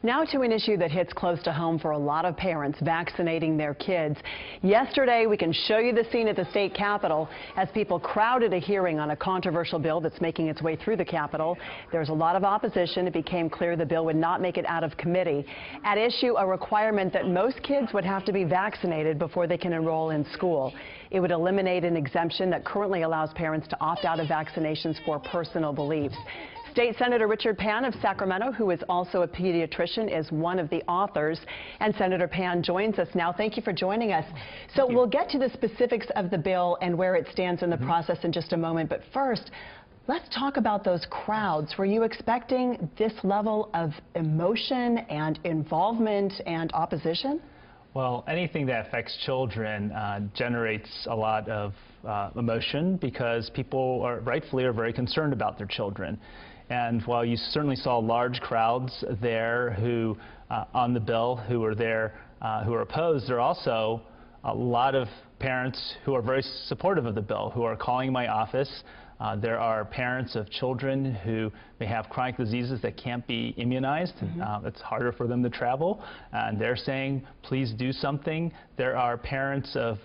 Now to an issue that hits close to home for a lot of parents, vaccinating their kids. Yesterday, we can show you the scene at the state capitol as people crowded a hearing on a controversial bill that's making its way through the Capitol. There's a lot of opposition. It became clear the bill would not make it out of committee. At issue, a requirement that most kids would have to be vaccinated before they can enroll in school. It would eliminate an exemption that currently allows parents to opt out of vaccinations for personal beliefs. State Senator Richard Pan of Sacramento, who is also a pediatrician, is one of the authors. And Senator Pan joins us now. Thank you for joining us. So we'll get to the specifics of the bill and where it stands in the process in just a moment. But first, let's talk about those crowds. Were you expecting this level of emotion and involvement and opposition? Well, anything that affects children generates a lot of emotion because people rightfully are very concerned about their children. And while you certainly saw large crowds there who, on the bill, who were there, who are opposed, there are also a lot of parents who are very supportive of the bill, who are calling my office. There are parents of children who may have chronic diseases that can't be immunized. It's harder for them to travel, and they're saying, please do something. There are parents of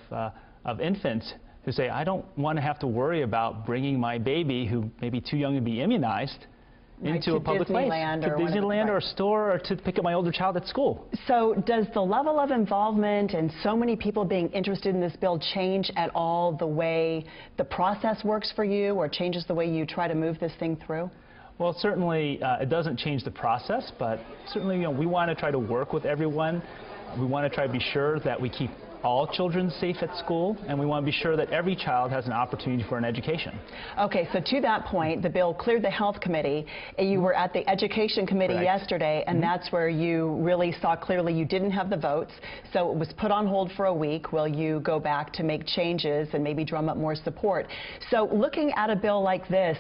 infants who say, I don't want to have to worry about bringing my baby, who may be too young to be immunized, into a public place, to Disneyland or a store, or to pick up my older child at school. So does the level of involvement and so many people being interested in this bill change at all the way the process works for you, or changes the way you try to move this thing through? Well, certainly it doesn't change the process, but certainly we want to try to work with everyone. We want to try to be sure that we keep all children safe at school, and we want to be sure that every child has an opportunity for an education. Okay, so to that point, the bill cleared the Health Committee. You were at the Education Committee yesterday, and that's where you really saw clearly you didn't have the votes, so it was put on hold for a week. Will you go back to make changes and maybe drum up more support? So looking at a bill like this,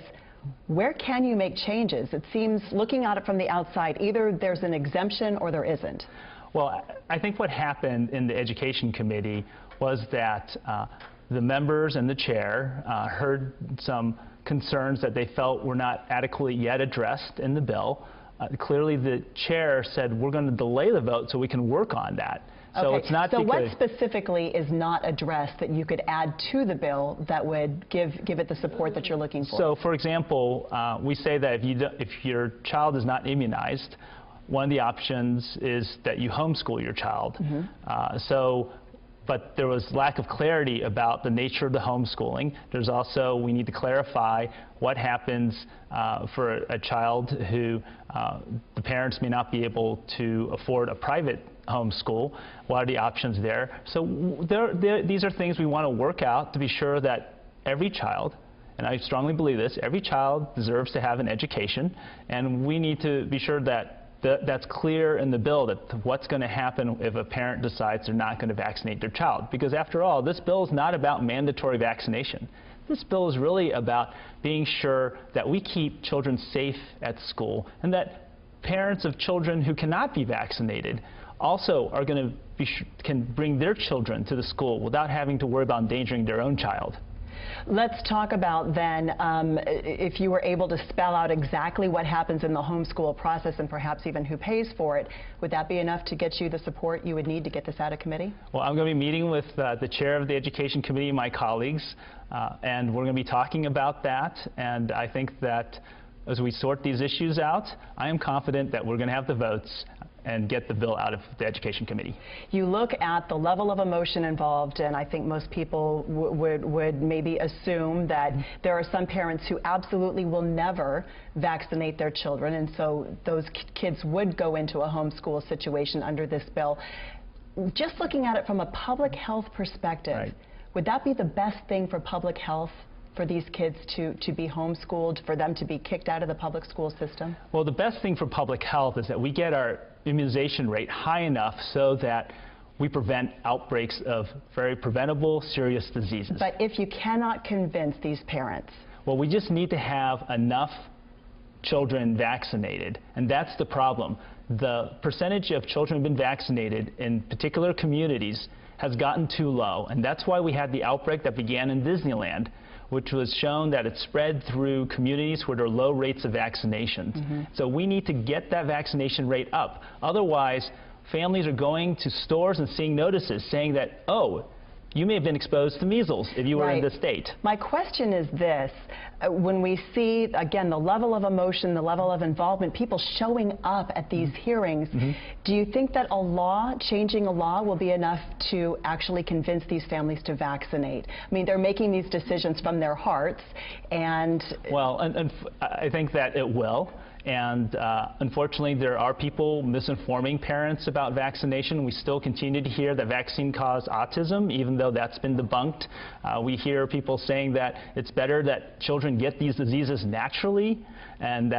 where can you make changes? It seems, looking at it from the outside, either there's an exemption or there isn't. Well, I think what happened in the Education Committee was that the members and the chair heard some concerns that they felt were not adequately yet addressed in the bill. Clearly, the chair said, we're going to delay the vote so we can work on that. So it's not so what specifically is not addressed that you could add to the bill that would give it the support that you're looking for? So, for example, we say that if your child is not immunized, one of the options is that you homeschool your child. But there was lack of clarity about the nature of the homeschooling. There's also, we need to clarify what happens for a child who the parents may not be able to afford a private homeschool. What are the options there? So these are things we want to work out to be sure that every child, and I strongly believe this, every child deserves to have an education, and we need to be sure that that's clear in the bill, that what's going to happen if a parent decides they're not going to vaccinate their child. Because after all, this bill is not about mandatory vaccination. This bill is really about being sure that we keep children safe at school, and that parents of children who cannot be vaccinated also are going to can bring their children to the school without having to worry about endangering their own child. Let's talk about then, if you were able to spell out exactly what happens in the homeschool process and perhaps even who pays for it, would that be enough to get you the support you would need to get this out of committee? Well, I'm going to be meeting with the chair of the Education Committee and my colleagues, and we're going to be talking about that. And I think that as we sort these issues out, I am confident that we're going to have the votes and get the bill out of the Education Committee. You look at the level of emotion involved, and I think most people would maybe assume that there are some parents who absolutely will never vaccinate their children, and so those kids would go into a homeschool situation under this bill. Just looking at it from a public health perspective, would that be the best thing for public health, for these kids to be homeschooled, for them to be kicked out of the public school system? Well, the best thing for public health is that we get our immunization rate high enough so that we prevent outbreaks of very preventable, serious diseases. But if you cannot convince these parents? Well, we just need to have enough children vaccinated, and that's the problem. The percentage of children who have been vaccinated in particular communities has gotten too low, and that's why we had the outbreak that began in Disneyland, which was shown that it spread through communities where there are low rates of vaccinations. So we need to get that vaccination rate up. Otherwise, families are going to stores and seeing notices saying that, oh, you may have been exposed to measles if you were in this state. My question is this. When we see, again, the level of emotion, the level of involvement, people showing up at these hearings, do you think that changing a law will be enough to actually convince these families to vaccinate? I mean, they're making these decisions from their hearts, and... Well, and I think that it will. And unfortunately, there are people misinforming parents about vaccination. We still continue to hear that vaccine caused autism, even though that's been debunked. We hear people saying that it's better that children get these diseases naturally, and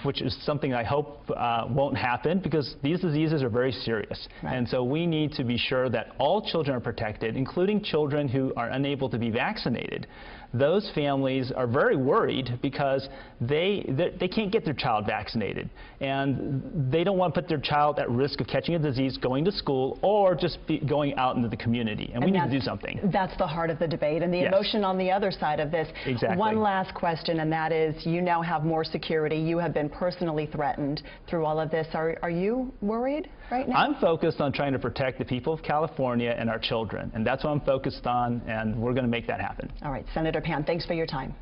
which is something I hope won't happen, because these diseases are very serious. And so we need to be sure that all children are protected, including children who are unable to be vaccinated. Those families are very worried because they can't get their child vaccinated, and they don't want to put their child at risk of catching a disease going to school or just going out into the community, and we need to do something. That's the heart of the debate, and the emotion on the other side of this. Exactly. One last question, and that is, you now have more security. You have been personally threatened through all of this. Are you worried right now? I'm focused on trying to protect the people of California and our children, and that's what I'm focused on, and we're going to make that happen. All right, Senator Pan, thanks for your time.